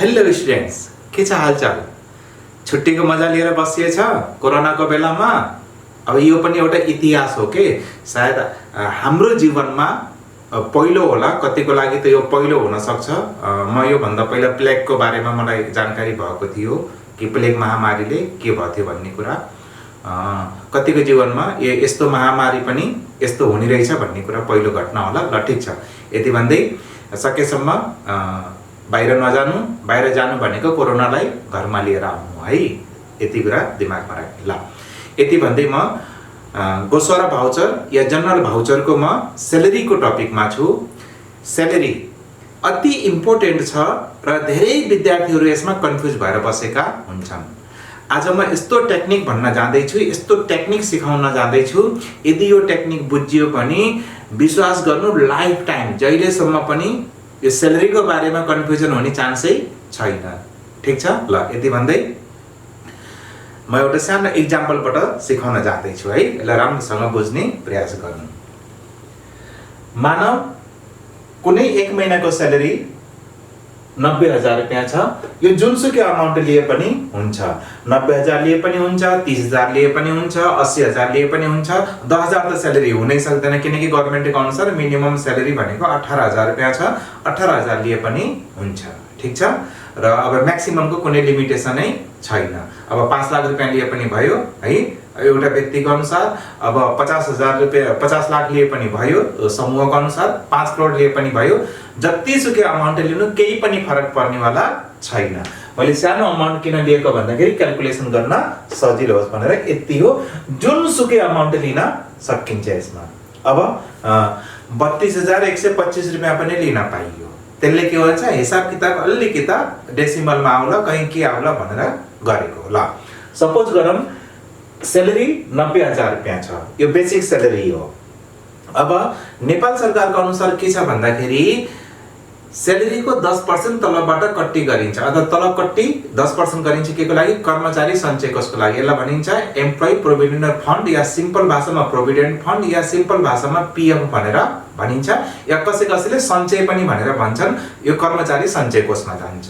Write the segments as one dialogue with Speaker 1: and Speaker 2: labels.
Speaker 1: Hello students, के छ हालचाल? छुट्टीको मजा लिएर बसिएछ कोरोनाको बेलामा। अब यो पनि एउटा इतिहास हो के सायद हाम्रो जीवनमा पहिलो होला, कतिको लागि त यो पहिलो हुन सक्छ। म यो भन्दा पहिला प्लेगको बारेमा मलाई जानकारी भएको थियो कि प्लेग महामारीले के भयो भन्ने कुरा। कतिको जीवनमा यस्तो महामारी पनि यस्तो हुने रहेछ भन्ने कुरा पहिलो घटना होला। ल ठीक छ, यति भन्दै सकेसम्म बाहिर नजानु, बाहिर जानु भनेको कोरोनालाई घरमा लिएर आउनु है, यति कुरा दिमागमा राख्नु। ल यति भन्दै म गोस्वारा भाउचर या जनरल भाउचरको म स्यालेरीको टपिकमा छु। स्यालेरी अति इम्पोर्टेन्ट छ र धेरै विद्यार्थीहरू यसमा कन्फ्युज भएर बसेका हुन्छन्। आज म यस्तो टेक्निक भन्न जाँदैछु, यस्तो टेक्निक सिकाउन जाँदैछु। यदि यो टेक्निक बुझियो भने विश्वास गर्नु लाइफ टाइम जहिलेसम्म पनि यो स्यालेरीको बारेमा कन्फ्युजन हुने चान्सै छैन। ठीक छ, ल यति भन्दै म एउटा सानो एक्जाम्पलबाट सिकाउन जाँदैछु है। यसलाई राम्रोसँग बुझ्ने प्रयास गर्नु। मानव कुनै एक महिनाको स्यालेरी 90,000 रुपियाँ छ। यो जुनसुकै अमाउन्ट लिए पनि हुन्छ, 90,000 लिए पनि हुन्छ, 30,000 लिए पनि हुन्छ, 80,000 लिए पनि हुन्छ। 10,000 त स्यालेरी हुनै सक्दैन किनकि गभर्नमेन्टको अनुसार मिनिमम स्यालेरी भनेको 18,000 रुपियाँ छ। 18,000 लिए पनि हुन्छ। ठीक छ, र अब म्याक्सिममको कुनै लिमिटेसनै छैन। अब 5 लाख रुपियाँ लिए पनि भयो है एउटा व्यक्तिको अनुसार। अब 50,000 रुपियाँ 50 लाख लिए पनि भयो समूहको अनुसार। 5 करोड लिए पनि भयो। जतिसुकै अमाउन्ट लिनु केही पनि फरक पर्नेवाला छैन। मैले सानो अमाउन्ट किन लिएको भन्दाखेरि क्याल्कुलेसन गर्न सजिलो होस् भनेर यति हो। जुनसुकै अमाउन्ट लिन सकिन्छ यसमा। अब 32,125 रुपियाँ पनि लिन पाइयो। त्यसले के भन्छ, हिसाब किताब अलिकता डेसिमलमा आउला, कहीँ के आउला भनेर गरेको। ल सपोज गरौँ स्यालेरी 90,000 रुपियाँ छ, यो बेसिक स्यालेरी हो। अब नेपाल सरकारको अनुसार के छ भन्दाखेरि स्यालेरीको 10% तलबबाट कट्टी गरिन्छ। अथवा तलब कट्टी 10% गरिन्छ केको लागि? कर्मचारी सञ्चय कोषको लागि। यसलाई भनिन्छ एम्प्लोइ प्रोभिडेन्ट फन्ड या सिम्पल भाषामा प्रोभिडेन्ट फन्ड या सिम्पल भाषामा पीएफ भनेर भनिन्छ, या कसैले सञ्चय पनि भनेर भन्छन्। यो कर्मचारी सञ्चय कोषमा जान्छ।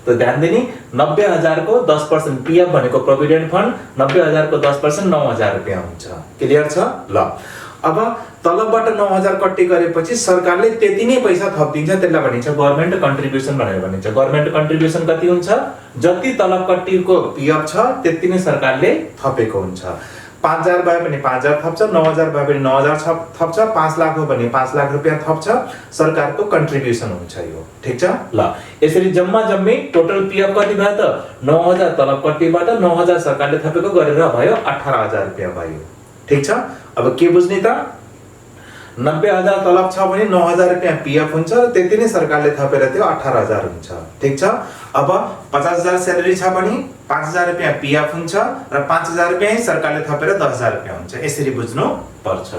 Speaker 1: त ध्यान दिने 90,000 को 10% पीएफ भनेको प्रोभिडेन्ट फन्ड, 90,000 को 10% 9,000 रुपियाँ हुन्छ। क्लियर छ? ल अब तलबबाट 9,000 कट्टी गरेपछि सरकारले त्यति नै पैसा थपिदिन्छ। त्यसलाई भनिन्छ गभर्नमेन्ट कन्ट्रिब्युसन भनेर भनिन्छ। गभर्नमेन्ट कन्ट्रिब्युसन कति हुन्छ? जति तलब कट्टीको पीएफ छ त्यति नै सरकारले थपेको हुन्छ। 5,000 भयो भने 5,000 थप्छ, 9,000 भयो भने 9,000 थप्छ, 5 लाख हो भने 5 लाख रुपियाँ थप्छ। सरकारको कन्ट्रिब्युसन हुन्छ यो। ठीक छ, ल यसरी जम्मा जम्मी टोटल पीएफ कति भयो त? 9,000 तलब कट्टीबाट 9,000 सरकारले थपेको गरेर भयो 18,000 रुपियाँ भयो। ठीक छ, अब के बुझ्ने त? 90,000 तलब छ भने 9,000 रुपियाँ पीएफ हुन्छ र त्यति नै सरकारले थपेर त्यो 18,000 हुन्छ। ठीक छ, अब 50,000 स्यालेरी छ भने 5,000 रुपियाँ पीएफ हुन्छ र 5,000 रुपियाँ सरकारले थपेर 10,000 रुपियाँ हुन्छ। यसरी बुझ्नु पर्छ।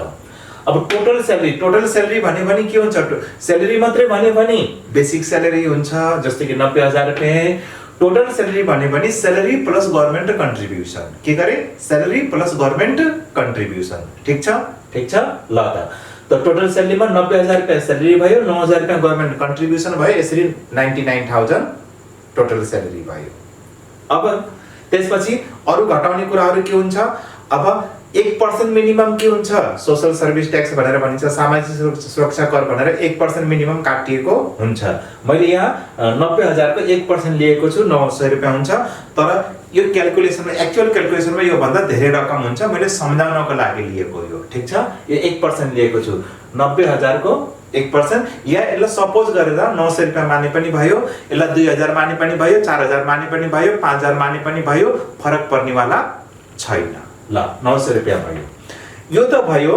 Speaker 1: अब टोटल स्यालेरी भन्यो भने के हुन्छ? स्यालेरी मात्रै भन्यो भने बेसिक स्यालेरी हुन्छ, जस्तै कि 90,000 रुपियाँ। टोटल स्यालेरी भन्यो भने स्यालेरी प्लस गभर्नमेन्ट कन्ट्रिब्युसन। के गरे? Salary plus government contribution. ठीक छ, ठीक छ, ल त टोटल स्यालेरीमा 90,000 रुपियाँ स्यालेरी भयो, 9,000 रुपियाँ गभर्नमेन्ट कन्ट्रिब्युसन भयो। यसरी 99,000 टोटल स्यालेरी भयो। अब त्यसपछि अरु घटाउने कुराहरू के हुन्छ? अब 1% मिनिमम के हुन्छ? सोशल सर्भिस ट्याक्स भनेर भनिन्छ, सामाजिक सुरक्षा कर भनेर 1% मिनिमम काटिएको हुन्छ। मैले यहाँ 90,000 को 1% लिएको छु, 900 रुपियाँ हुन्छ। तर यो क्याल्कुलेसनमा एक्चुअल क्याल्कुलेसनमा यो भन्दा धेरै रकम हुन्छ। मैले सम्झाउनको लागि लिएको यो। ठीक छ, यो 1% लिएको छु। 90,000 को 1% या यसलाई सपोज गरेर 900 रुपियाँ माने पनि भयो, यसलाई 2,000 माने पनि भयो, 4,000 माने पनि भयो, 5,000 माने पनि भयो, फरक पर्नेवाला छैन। ल 900 रुपियाँ भयो। यो त भयो।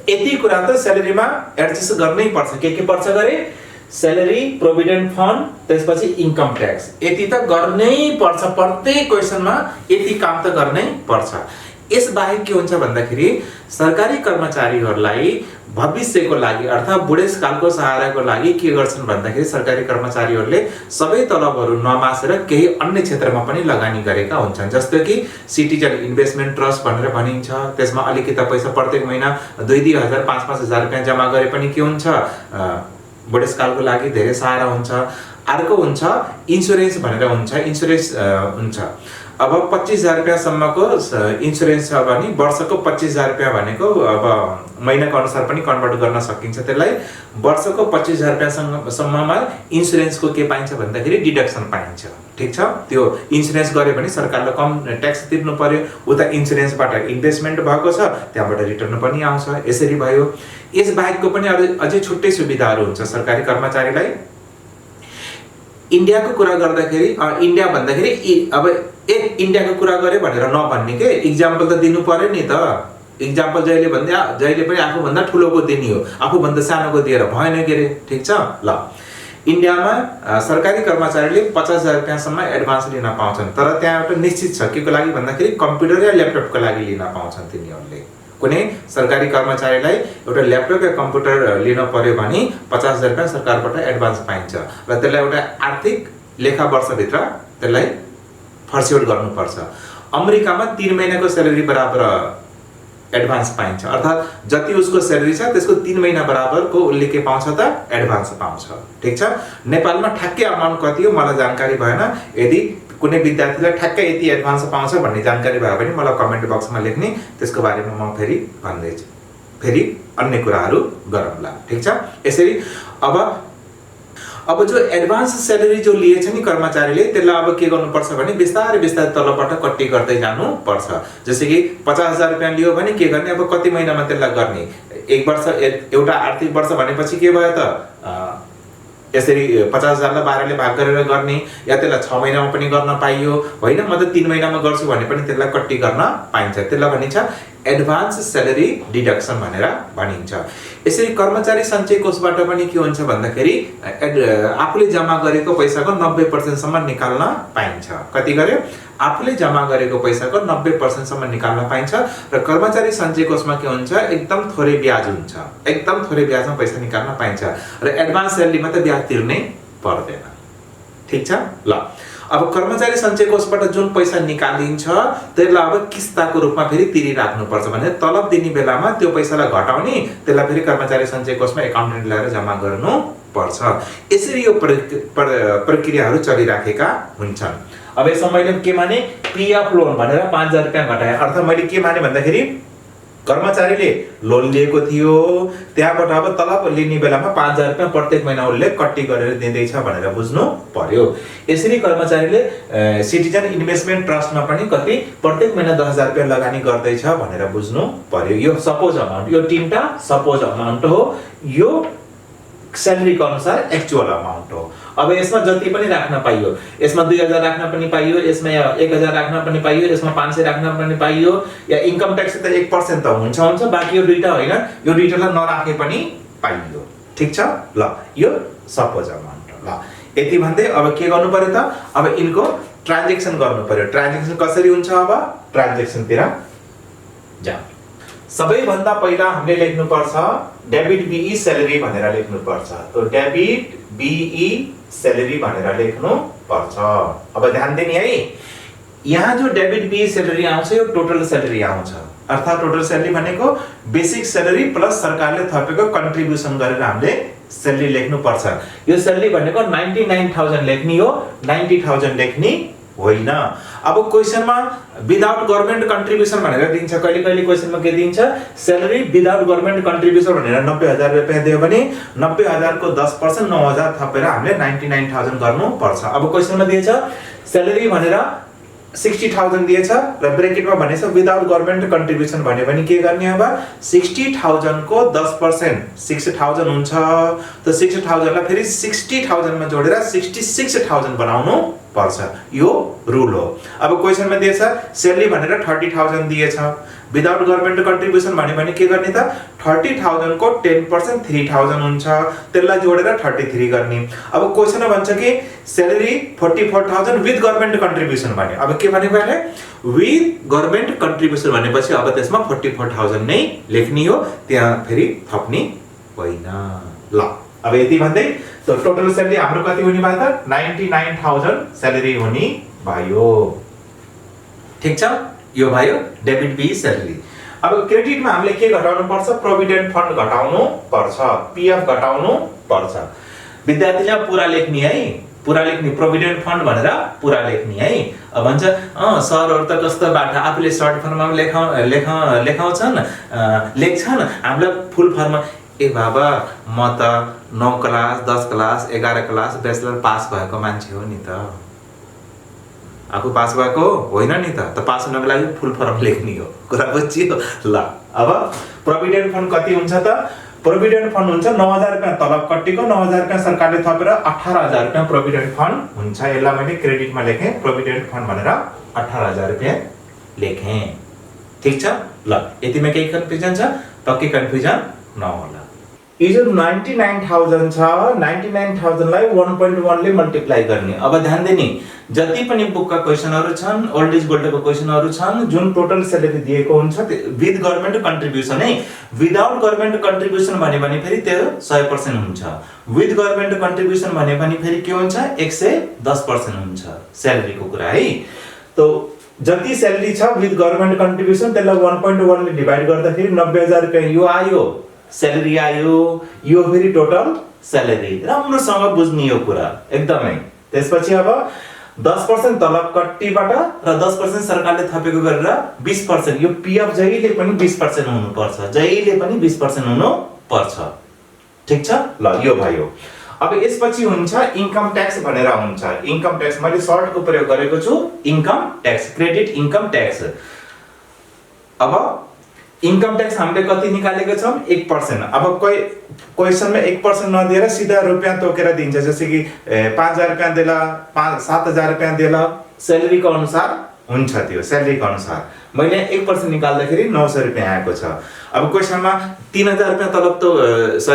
Speaker 1: यति कुरा त स्यालेरीमा एडजस्ट गर्नै पर्छ। के पर्छ गरे? स्यालेरी, प्रोभिडेन्ट फन्ड, त्यसपछि इन्कम ट्याक्स। यति त गर्नै पर्छ। प्रत्येक क्वेसनमा यति काम त गर्नै पर्छ। यस बाहेक के हुन्छ भन्दाखेरि सरकारी कर्मचारीहरूलाई भविष्यको लागि अर्थात् बुढेसकालको सहाराको लागि के गर्छन् भन्दाखेरि सरकारी कर्मचारीहरूले सबै तलबहरू नमासेर केही अन्य क्षेत्रमा पनि लगानी गरेका हुन्छन्। जस्तो कि सिटिजन इन्भेस्टमेन्ट ट्रस्ट भनेर भनिन्छ। त्यसमा अलिकति पैसा प्रत्येक महिना 2,000 5,000 रुपियाँ जम्मा गरे पनि के हुन्छ, बुढेसकालको लागि धेरै सहारा हुन्छ। अर्को हुन्छ इन्स्योरेन्स भनेर हुन्छ, इन्स्योरेन्स हुन्छ। अब 25,000 रुपैयाँसम्मको इन्स्योरेन्स छ भने वर्षको 25,000 रुपैयाँ भनेको अब महिनाको अनुसार पनि कन्भर्ट गर्न सकिन्छ। त्यसलाई वर्षको 25,000 रुपैयाँसम्ममा इन्स्योरेन्सको के पाइन्छ भन्दाखेरि डिडक्सन पाइन्छ। ठिक छ, त्यो इन्स्योरेन्स गर्यो भने सरकारले कम ट्याक्स तिर्नु पर्यो, उता इन्स्योरेन्सबाट इन्भेस्टमेन्ट भएको छ, त्यहाँबाट रिटर्न पनि आउँछ। यसरी भयो। यस बाहेकको पनि अझै छुट्टै सुविधाहरू हुन्छ सरकारी कर्मचारीलाई। इन्डियाको कुरा गर्दाखेरि इन्डिया भन्दाखेरि अब एक इन्डियाको कुरा गरे भनेर नभन्ने के, इक्जाम्पल त दिनु पर्यो नि त। इक्जाम्पल जहिले पनि आफूभन्दा ठुलोको दिने हो, आफूभन्दा सानोको दिएर भएन के रे। ठिक छ ल। इन्डियामा सरकारी कर्मचारीले 50,000 रुपैयाँसम्म एडभान्स लिन पाउँछन्, तर त्यहाँ एउटा निश्चित छ के को लागि भन्दाखेरि कम्प्युटर या ल्यापटपको लागि लिन पाउँछन् तिनीहरूले। कुनै सरकारी कर्मचारीलाई एउटा ल्यापटप या कम्प्युटर लिन पर्यो भने 50,000 रुपैयाँ सरकारबाट एडभान्स पाइन्छ र त्यसलाई एउटा आर्थिक लेखा वर्षभित्र त्यसलाई फर्स्यौट गर्नुपर्छ। अमेरिकामा 3 महिनाको स्यालेरी बराबर एडभान्स पाइन्छ, अर्थात् जति उसको स्यालेरी छ त्यसको 3 महिना बराबरको उसले के पाउँछ त एडभान्स पाउँछ। ठिक छ। नेपालमा ठ्याक्कै अमाउन्ट कति हो मलाई जानकारी भएन। यदि कुनै विद्यार्थीलाई ठ्याक्कै यति एडभान्स पाउँछ भन्ने जानकारी भयो भने मलाई कमेन्ट बक्समा लेख्ने, त्यसको बारेमा म फेरि भन्दैछु, फेरि अन्य कुराहरू गरौँला। ठिक छ। यसरी अब जो एडभान्स स्यालेरी जो लिएछ नि कर्मचारीले, त्यसलाई अब के गर्नुपर्छ भने बिस्तारै तलबाट कट्टी गर्दै जानुपर्छ। जस्तै कि 50,000 रुपैयाँ लियो भने के गर्ने, अब कति महिनामा त्यसलाई गर्ने, एक वर्ष एउटा आर्थिक वर्ष भनेपछि के भयो त यसरी 50,000 लाई 12 ले भाग गरेर गर्ने, या त्यसलाई 6 महिनामा पनि गर्न पाइयो होइन, म त 3 महिनामा गर्छु भने पनि त्यसलाई कट्टी गर्न पाइन्छ। त्यसलाई भनिन्छ एडभान्स स्यालेरी डिडक्सन भनेर भनिन्छ। यसरी कर्मचारी सञ्चय कोषबाट पनि के हुन्छ भन्दाखेरि आफूले जम्मा गरेको पैसाको 90% सम्म निकाल्न पाइन्छ। कति गर्यो, आफूले जम्मा गरेको पैसाको 90% सम्म निकाल्न पाइन्छ। र कर्मचारी सञ्चय कोषमा के हुन्छ, एकदम थोरै ब्याज हुन्छ, एकदम थोरै ब्याजमा पैसा निकाल्न पाइन्छ र एडभान्स स्यालेरीमा त ब्याज तिर्नै पर्दैन। ठिक छ ल। अब कर्मचारी सञ्चय कोषबाट जुन पैसा निकालिन्छ त्यसलाई अब किस्ताको रूपमा फेरि तिरिराख्नुपर्छ भने तलब दिने बेलामा त्यो पैसालाई घटाउने, त्यसलाई फेरि कर्मचारी सञ्चय कोषमा एकाउन्टेन्ट ल्याएर जम्मा गर्नु पर्छ। यसरी यो प्रक्रियाहरू चलिराखेका हुन्छन्। अब यसमा मैले के माने, पीएफ लोन भनेर 5,000 रुपैयाँ घटाए। अर्थात् मैले के माने भन्दाखेरि कर्मचारीले लोन लिएको थियो, त्यहाँबाट अब तलब लिने बेलामा 5,000 रुपैयाँ प्रत्येक महिना उसले कट्टी गरेर दिँदैछ भनेर बुझ्नु पर्यो। यसरी कर्मचारीले सिटिजन इन्भेस्टमेन्ट ट्रस्टमा पनि कति प्रत्येक महिना 10,000 रुपैयाँ लगानी गर्दैछ भनेर बुझ्नु पर्यो। यो सपोज अमाउन्ट, यो 3टा सपोज अमाउन्ट हो, यो स्यालेरीको अनुसार एक्चुअल अमाउन्ट हो। अब यसमा जति पनि राख्न पाइयो, यसमा 2,000 राख्न पनि पाइयो, यसमा 1,000 राख्न पनि पाइयो, यसमा 500 राख्न पनि पाइयो, या इन्कम ट्याक्स त 1% त हुन्छ, बाँकी यो दुईटा होइन, यो दुईटालाई नराखे पनि पाइयो। ठिक छ ल। यो सपोज अमाउन्ट ल। यति भन्दै अब के गर्नु पर्यो त, अब इनको ट्रान्जेक्सन गर्नु पर्यो। ट्रान्जेक्सन कसरी हुन्छ, अब ट्रान्जेक्सनतिर जाऊ। सबैभन्दा पहिला हामीले लेख्नुपर्छ डेबिट बीई स्यालेरी भनेर लेख्नुपर्छ। तो डेबिट बीई स्यालेरी भनेर लेख्नुपर्छ। अब ध्यान दिने है, यहाँ जो डेबिट बीई स्यालेरी आउँछ यो टोटल स्यालेरी आउँछ। अर्थात् टोटल स्यालेरी भनेको बेसिक स्यालेरी प्लस सरकारले थपेको कन्ट्रिब्युसन गरेर हामीले स्यालेरी लेख्नुपर्छ। यो स्यालेरी भनेको 99,000 लेख्ने हो, 90,000 लेख्ने होइन। अब क्वेशनमा विदाउट गभर्नमेन्ट कन्ट्रिब्युसन भनेर दिन्छ, कहिले कहिले क्वेशनमा के दिन्छ, स्यालेरी विदाउट गभर्नमेन्ट कन्ट्रिब्युसन भनेर 90,000 रुपैयाँ दियो भने 90,000 को 10% 9,000 थपेर हामीले 99,000 गर्नु पर्छ। अब क्वेशनमा दिएछ स्यालेरी भनेर 60,000 दिएछ र ब्रेकेटमा भनेछ विदाउट गभर्नमेन्ट कन्ट्रिब्युसन भन्यो भने के गर्ने, अब 60,000 को 10% 6,000 हुन्छ। त 60,000 लाई फेरि 60,000 मा जोडेर 66,000 बनाउनु पर्छ। यो रुल हो। अब क्वेशनमा दिएछ स्यालेरी भनेर 30,000 दिएछ, विदाउट गभर्नमेन्ट कन्ट्रिब्युसन भन्यो भने के गर्ने त, 30,000 को 10% 3,000 हुन्छ, त्यसलाई जोडेर 33 गर्ने। अब क्वेशनमा भन्छ कि स्यालेरी 44,000 विथ गभर्नमेन्ट कन्ट्रिब्युसन भन्यो। अब के भनेको भने विथ गभर्नमेन्ट कन्ट्रिब्युसन भनेपछि अब त्यसमा 44,000 नै लेख्ने हो, त्यहाँ फेरि थप्ने होइन ल। अब यति भन्दै तो टोटल स्यालेरी हाम्रो कति हुने भयो त, 99,000 स्यालेरी हुने भयो। ठीक छ, यो भयो डेबिट बीई स्यालेरी। अब क्रेडिटमा हामीले के घटाउनु पर्छ, प्रोभिडेन्ट फन्ड घटाउनु पर्छ, पीएफ घटाउनु पर्छ। विद्यार्थीले पुरा लेख्ने है, पुरा लेख्ने प्रोभिडेन्ट फन्ड भनेर पुरा लेख्ने है। अब भन्छ सरहरु त कस्तोबाट आफूले सर्ट फर्ममा लेखाउँछन् लेख्छन्, हामीलाई फुल फर्ममा ए बाबा म त 9 class 10 class 11 class bachelor pass भएको मान्छे हो नि त, आफू पास भएको होइन नि त पास हुनको लागि फुल फर्म लेख्ने हो। कुरा बुझियो ल। अब प्रोभिडेन्ट फन्ड कति हुन्छ त? प्रोभिडेन्ट फन्ड हुन्छ 9000 रुपैयाँ तलब कट्टीको, 9000 रुपैयाँ सरकारले थपेर 18000 रुपैयाँ प्रोभिडेन्ट फन्ड हुन्छ। यसलाई मैले क्रेडिटमा लेखेँ, प्रोभिडेन्ट फन्ड भनेर 18000 रुपैयाँ लेखेँ। ठीक छ ल। यतिमा केही कन्फ्युजन छ? पक्कै कन्फ्युजन नहोला। यो जो 99000 छ, 99000 लाई 1.1 ले मल्टिप्लाई गर्ने। अब ध्यान दिने, जति पनि बुकका क्वेशनहरु छन्, ओल्ड इज गोल्डको क्वेशनहरु छन्, जुन टोटल स्यालेरी दिएको हुन्छ विथ गभर्नमेन्ट कन्ट्रिब्युसन है। विदाउट गभर्नमेन्ट कन्ट्रिब्युसन भने फेरि त्यो 100% हुन्छ। विथ गभर्नमेन्ट कन्ट्रिब्युसन भने फेरि के हुन्छ 110% हुन्छ स्यालेरीको कुरा है। तो जति स्यालेरी छ विथ गभर्नमेन्ट कन्ट्रिब्युसन त्यसलाई 1.1 ले डिवाइड गर्दाखेरि 90000 रुपैयाँ यो आयो, स्यालेरी आयो। यो फेरि टोटल स्यालेरी। राम्रोसँग बुझ्ने यो कुरा एकदमै। त्यसपछि अब 10% तलब कट्टीबाट र 10% सरकारले थपेको गरेर 20%। यो पीएफ जहिले पनि 20% हुनुपर्छ, जहिले पनि 20% हुनु पर्छ। ठीक छ ल। यो भयो। अब यसपछि हुन्छ इन्कम ट्याक्स भनेर हुन्छ। इन्कम ट्याक्स मैले सर्टको प्रयोग गरेको छु, income tax, credit income tax. अब इन्कम ट्याक्स हामीले कति निकालेको छौं 1%। अब कोही क्वेशनमा 1% नदिएर सिधा रुपैयाँ तोकेर दिन्छ, जस्तै कि 5000 रुपैयाँ देला, 7000 रुपैयाँ देला, स्यालेरीको अनुसार हुन्छ त्यो, स्यालेरीको अनुसार। मैले 1% निकाल्दाखेरि 900 रुपैयाँ आएको छ। अब क्वेशनमा 3000 रुपैयाँ तलब तो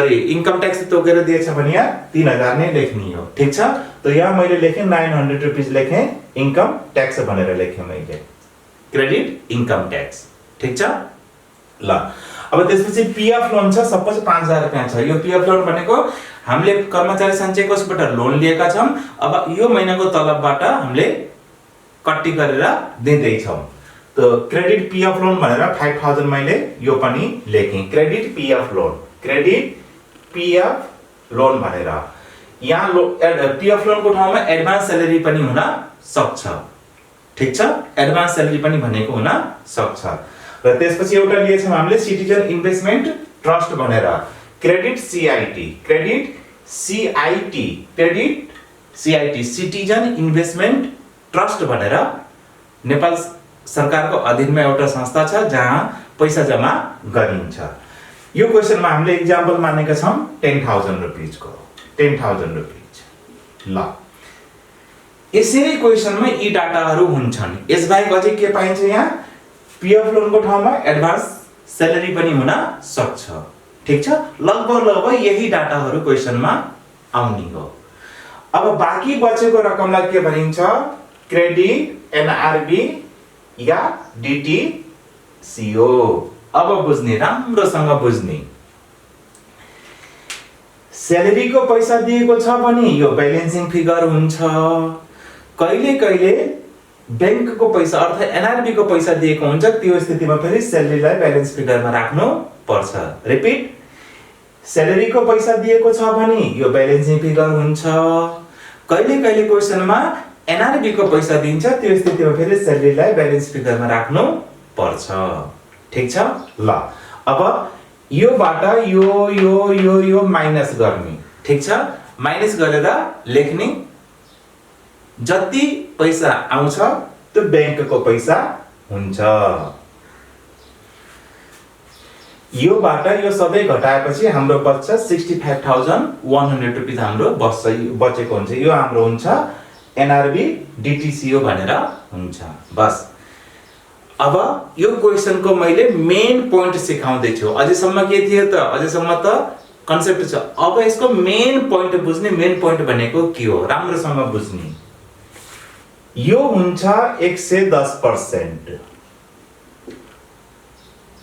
Speaker 1: इन्कम ट्याक्स तोकेर दिएछ भने यहाँ 3000 नै लेख्ने हो। ठीक छ। तो यहाँ मैले लेखेँ 900 रुपैयाँ लेखेँ, इन्कम ट्याक्स भनेर लेखेँ मैले, क्रेडिट इन्कम ट्याक्स। ठीक छ ल। अब त्यसपछि पीएफ लोन छ, सपोज 5000 रुपैयाँ छ। यो पीएफ लोन भनेको हामीले कर्मचारी सञ्चय कोषबाट लोन लिएका छौं। अब यो महिनाको तलबबाट हामीले कट्टी गरेर दिँदै छौं। तो क्रेडिट पीएफ लोन भनेर 5000 मैले यो पनि लेखेँ, credit PF loan, credit PF loan भनेर। यहाँ पीएफ लोनको ठाउँमा एडभान्स स्यालेरी पनि हुन सक्छ। ठीक छ, एडभान्स स्यालेरी पनि भनेको हुन सक्छ। र त्यसपछि एउटा लिएछौं हामीले सिटिजन इन्भेस्टमेन्ट ट्रस्ट भनेर, credit CIT, credit CIT, credit CIT, citizen investment trust भनेर नेपाल सरकारको अधीनमा एउटा संस्था छ जहाँ पैसा जम्मा गरिन्छ। यो क्वेशनमा हामीले एक्जाम्पल मानेका छौं 10000 रुपैयाँ को, 10000 रुपैयाँ ल। यसरी क्वेशनमा यी डाटाहरु हुन्छन्। यसबाहेक अझै के पाइन्छ यहाँ पीएफ लोनको ठाउँमा एडभान्स स्यालेरी पनि हुन सक्छ। ठीक छ, लगभग यही डाटाहरु क्वेशनमा आउने हो। अब बाँकी बचेको रकमलाई के भनिन्छ क्रेडिट एनआरबी या डीटीसीओ। अब बुझ्ने, राम्रोसँग बुझ्ने। स्यालेरीको पैसा दिएको छ भने यो ब्यालेन्सिङ फिगर हुन्छ। कहिले कहिले बैंकको पैसा अर्थात एनआरबी को पैसा दिएको हुन्छ, त्यो स्थितिमा फेरि स्यालेरीलाई ब्यालेन्स फिगरमा राख्नु पर्छ। रिपिट, स्यालेरीको पैसा दिएको छ भने यो ब्यालेन्सिङ फिगर हुन्छ। कहिले कहिले क्वेशनमा एनआरबी को पैसा दिन्छ, त्यो स्थितिमा फेरि स्यालेरीलाई ब्यालेन्स फिगरमा राख्नु पर्छ। ठीक छ ल। अब योबाट यो यो यो यो माइनस गर्ने। ठीक छ, माइनस गरेर लेख्ने जति पैसा आउँछ त्यो बैंकको पैसा हुन्छ। योबाट यो सबै घटाएपछि हाम्रो बच्छ 65100 रुपैयाँ हाम्रो बचेको हुन्छ। यो हाम्रो हुन्छ एनआरबी डीटीसीओ भनेर हुन्छ। बस। अब यो क्वेशनको मैले मेन पोइन्ट सिकाउँदै छु। अझैसम्म के थियो त? अझैसम्म त कन्सेप्ट छ। अब यसको मेन पोइन्ट बुझ्ने, मेन पोइन्ट भनेको के हो राम्रोसँग बुझ्ने। यो हुन्छ 110%।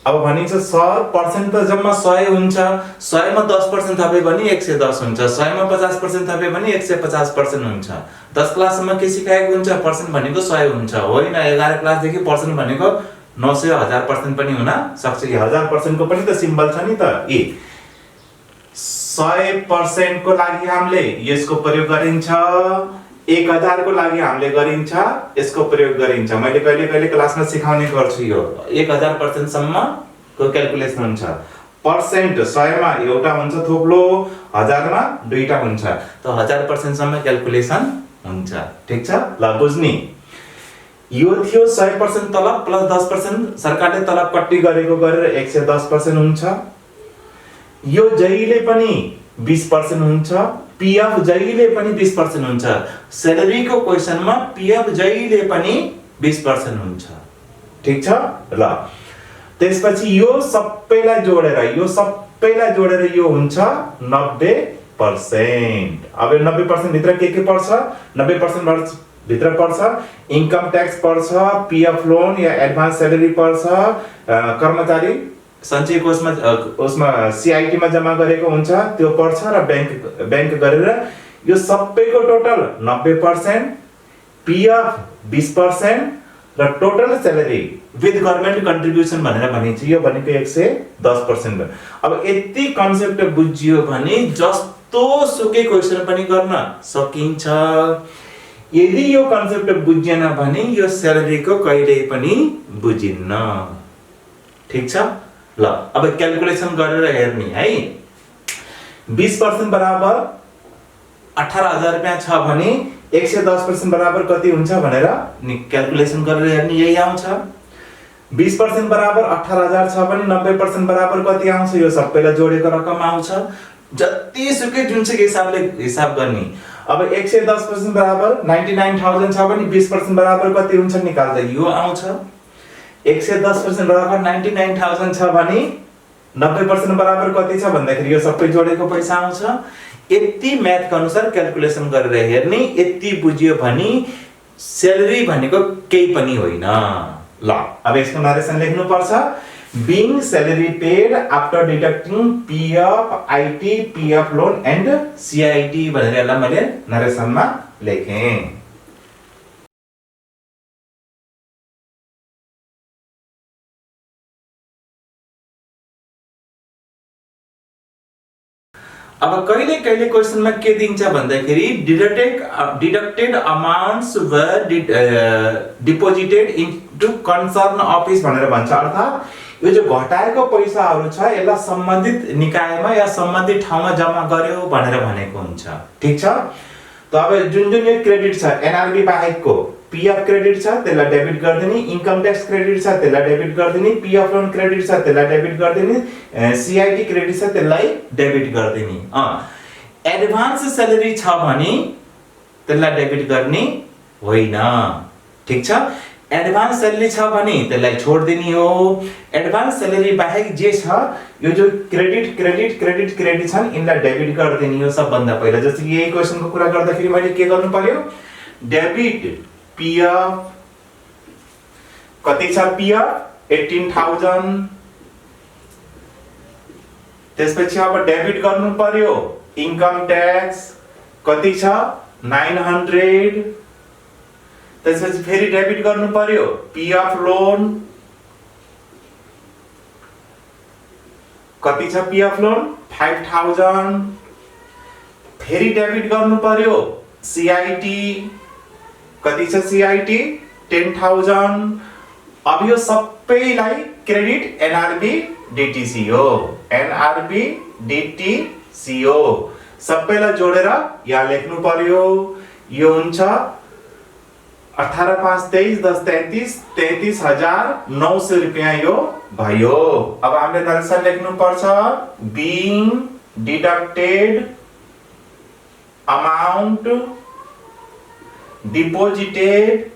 Speaker 1: अब भनिन्छ सर पर्सेन्ट त जम्मा 100 हुन्छ, 100 मा 10% थपे भने 110 हुन्छ, 100 मा 50% थपे भने 150% हुन्छ। 10 क्लाससम्म के सिकाएको हुन्छ? पर्सेन्ट भनेको 100 हुन्छ, होइन 11 क्लास देखि पर्सेन्ट भनेको 900 1000% पनि हुन सक्छ। 1000% को पनि त सिम्बल छ नि त। ए 100% को लागि हामीले यसको प्रयोग गरिन्छ, 1000 को लागि हामीले गरिन्छ यसको प्रयोग गरिन्छ। मैले कहिले कहिले क्लासमा सिकाउने गर्छु यो 1000% सम्म को क्याल्कुलेसन हुन्छ। पर्सेन्ट 100 मा एउटा हुन्छ थोप्लो, 1000 मा दुईटा हुन्छ, त 1000% सम्म क्याल्कुलेसन हुन्छ। ठीक छ, ल बुझ्नी। यो थियो 100% तलब प्लस 10% सरकारले तलब कट्टी गरेको गरेर 110% हुन्छ। यो जहिले पनि 20% हुन्छ, पीएफ जहिले पनि 20% हुन्छ। स्यालेरी को क्वेशनमा पीएफ जहिले पनि 20% हुन्छ। ठीक छ, ल त्यसपछि यो सबैलाई जोडेर यो हुन्छ 90%। अब यो 90% भित्र के पर्छ? 90% भित्र पर्छ इन्कम ट्याक्स पर्छ, पीएफ लोन या एडभान्स स्यालेरी पर्छ, कर्मचारी सञ्चय कोषमा उसमा सीआईटी मा जम्मा गरेको हुन्छ त्यो पर्छ र बैंक गरेर यो सबैको टोटल 90%, पीएफ 20% र total salary with government contribution भनेर भनिन्छ। यो भनेको 110%। अब यति कन्सेप्ट बुझियो भने जस्तो सुकै क्वेशन पनि गर्न सकिन्छ। यदि यो कन्सेप्ट बुझिएन भने यो स्यालेरी को कहिल्यै पनि बुझिन्न। ठीक छ, ल अब क्याल्कुलेसन गरेर हेर्ने है। 20% बराबर 18000 रुपैयाँ छ भने 110% बराबर कति हुन्छ भनेर क्याल्कुलेसन गरेर हेर्ने यही आउँछ। 20% बराबर 18000 छ भने 90% बराबर कति आउँछ? यो सबैलाई जोडेको रकम आउँछ। जति सुकै जुनसुकै हिसाबले हिसाब गर्ने। अब 110% बराबर 99000 छ भने 20% बराबर कति हुन्छ निकाल्दा यो आउँछ। 110% बराबर 99000 छ भने 90% बराबर कति छ भन्दाखेरि यो सबै जोडेको पैसा आउँछ। यति म्याथको अनुसार क्याल्कुलेसन गरेर हेर्ने, यति बुझियो भने स्यालेरी भनेको केही पनि होइन। ल अब यसको नरेसन लेख्नु पर्छ। being salary paid after deducting PF, IT, PF loan and CIT भनेर यसलाई मैले नरेसनमा लेखेँ। अब कहिले कहिले क्वेशनमा के दिन्छ भन्दाखेरि डिडक्टेड अमाउन्ट्स वर डिपोजिटेड इन्टु कन्सर्न अफिस भनेर भन्छ। अर्थात् यो जो घटाएको पैसाहरु छ यसलाई सम्बन्धित निकायमा या सम्बन्धित ठाउँमा जम्मा गर्यो भनेर भनेको हुन्छ। ठीक छ, त अब जुन जुन यो क्रेडिट छ एनआरबी बाहेकको पीएफ क्रेडिट छ त्यसलाई डेबिट गर्दिने, इन्कम ट्याक्स क्रेडिट छ त्यसलाई डेबिट गर्दिने, पीएफ लोन क्रेडिट छ त्यसलाई डेबिट गर्दिने, सीआईटी क्रेडिट छ त्यसलाई डेबिट गर्दिने। एडभान्स स्यालेरी छ भने त्यसलाई डेबिट गर्ने होइन। ठीक छ, एडभान्स स्यालेरी छ भने त्यसलाई छोड दिने हो। एडभान्स स्यालेरी बाहेक जे छ यो जो क्रेडिट क्रेडिट क्रेडिट क्रेडिट छन् यिनलाई डेबिट गर्दिने हो सबभन्दा पहिला। जस्तो कि यही क्वेशनको कुरा गर्दाखेरि मैले के गर्नु पर्यो? डेबिट पीएफ कति छ? पीएफ 18000। त्यसपछि अब डेबिट गर्नु पर्यो इन्कम ट्याक्स कति छ? 900। त्यसपछि फेरि डेबिट गर्नु पर्यो पीएफ लोन कति छ? PF loan 5000। फेरि डेबिट गर्नु पर्यो सीआईटी कति छ? सीआईटी 10000। अब यो सबैलाई क्रेडिट एनआरबी डीटीसी हो। एनआरबी डीटीसी हो सबैलाई जोडेर यहाँ लेख्नु पर्यो। यो हुन्छ 18 5 23 10 33 33900 रुपैयाँ यो भयो। अब हामीले नरेसन लेख्नु पर्छ। Being deducted amount deposited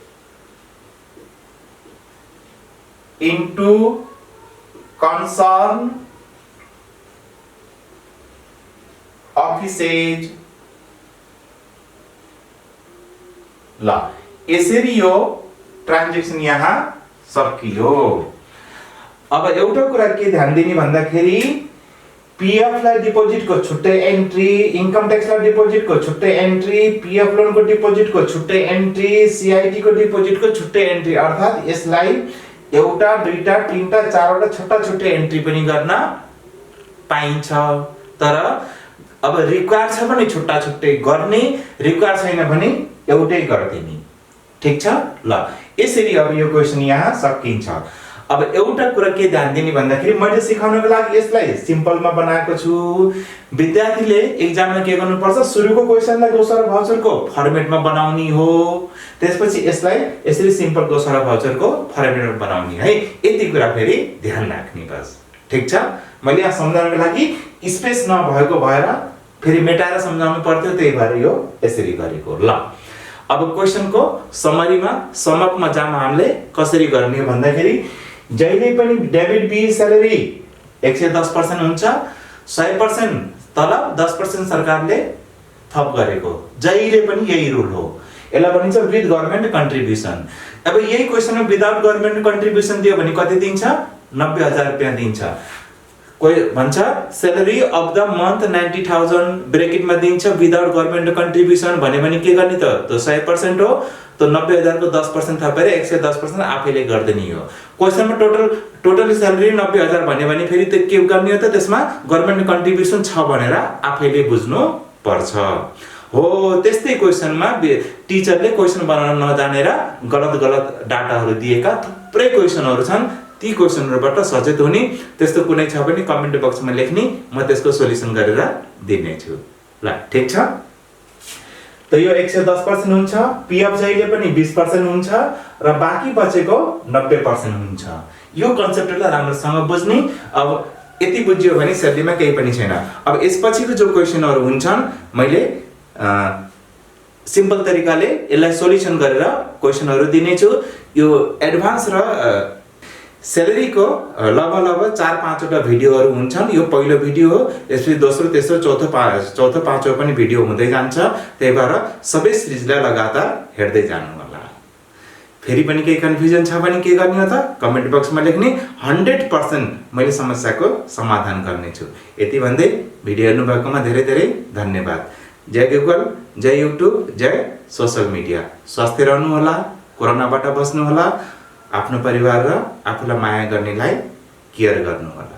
Speaker 1: into concern offices। ल यसरी यो ट्रान्जेक्सन यहाँ सकियो। अब एउटा कुरा के ध्यान दिने भन्दाखेरि पीएफ लाई डिपोजिट को छुट्टै एन्ट्री, इन्कम ट्याक्स लाई डिपोजिट को छुट्टै एन्ट्री, पीएफ लोन को डिपोजिट को छुट्टै एन्ट्री, सीआईटी को डिपोजिट को छुट्टै एन्ट्री। अर्थात् यसलाई एउटा दुईटा तीनटा चारवटा छुट्टा छुट्टै एन्ट्री पनि गर्न पाइन्छ। तर अब रिक्वायर छ भने छुट्टा छुट्टै गर्ने, रिक्वायर छैन भने एउटै गर्दिने। ठीक छ ल। यसरी अब यो क्वेशन यहाँ सकिन्छ। अब एउटा कुरा के ध्यान दिने भन्दाखेरि मैले सिकाउनको लागि यसलाई सिम्पलमा बनाएको छु। विद्यार्थीले एक्जाममा के गर्नुपर्छ, सुरुको क्वेशनलाई दोस्रो भाउचरको फर्मेटमा बनाउने हो, त्यसपछि यसलाई यसरी सिम्पल दोस्रो भाउचरको फर्मेटमा बनाउने है। यति कुरा फेरि ध्यान राख्ने बस। ठीक छ। मैले यहाँ सम्झाउनको लागि स्पेस नभएको भएर फेरि मेटाएर सम्झाउनु पर्थ्यो, त्यही भएर यो यसरी गरेको ल। अब क्वेशनको समरीमा समअपमा जामा हामीले कसरी गर्ने भन्दाखेरि जहिले पनि डेबिट बी स्यालेरी 110% हुन्छ, 100% तलब 10% सरकारले थप गरेको, जहिले पनि यही रुल हो। यसलाई भनिन्छ विथ गभर्नमेन्ट कन्ट्रिब्युसन। अब यही क्वेशनमा विदाउट गभर्नमेन्ट कन्ट्रिब्युसन दियो भने कति दिन्छ, 90,000 रुपैयाँ दिन्छ। कोही भन्छ स्यालेरी अफ द मन्थ 90,000 ब्रेकेटमा दिन्छ विदाउट गभर्नमेन्ट कन्ट्रिब्युसन भन्यो भने के गर्ने त, त्यो 100% हो, त्यो 90,000 को 10% थपेर 110% आफैले गर्दिने हो। क्वेशनमा टोटल स्यालेरी 90,000 भन्यो भने फेरि त्यो के गर्ने हो त, त्यसमा गभर्नमेन्ट कन्ट्रिब्युसन छ भनेर आफैले बुझ्नु पर्छ हो। त्यस्तै क्वेशनमा टिचरले क्वेशन बनाउन नजानेर गलत डाटाहरू दिएका थुप्रै क्वेशनहरू छन्। ती क्वेशनहरुबाट सचेत हुने, त्यस्तो कुनै छ भने कमेन्ट बक्समा लेख्ने, म त्यसको सोलुसन गरेर दिने छु ल। ठीक छ। त यो 110% हुन्छ, पीएफ जहिले पनि 20% हुन्छ र बाँकी बचेको 90% हुन्छ। यो कन्सेप्टलाई राम्रोसँग बुझ्ने। अब यति बुझ्यो भने स्यालेरीमा केही पनि छैन। अब यसपछिको जो क्वेशनहरु हुन्छन् मैले सिम्पल तरिकाले यसलाई सोलुसन गरेर क्वेशनहरु दिने छु। यो एडभान्स र स्यालेरी को लगभग 4-5 वटा भिडियोहरु हुन्छन्। यो पहिलो भिडियो हो, यसपछि दोस्रो, तेस्रो, चौथो, पाँचौं पनि भिडियो हुँदै जान्छ। त्यही भएर सबै सिरिजलाई लगातार हेर्दै जानु होला। फेरि पनि केही कन्फ्युजन छ भने के गर्ने हो त, कमेन्ट बक्समा लेख्ने। 100% मैले समस्याको समाधान गर्ने छु। यति भन्दै भिडियो हेर्नु भएकोमा धेरै धेरै धन्यवाद। जय गुगल, जय युट्युब, जय सोशल मिडिया। स्वस्थ रहनु होला, कोरोनाबाट बस्नु होला, आफ्नो परिवार र आफूलाई माया गर्नेलाई केयर गर्नु होला।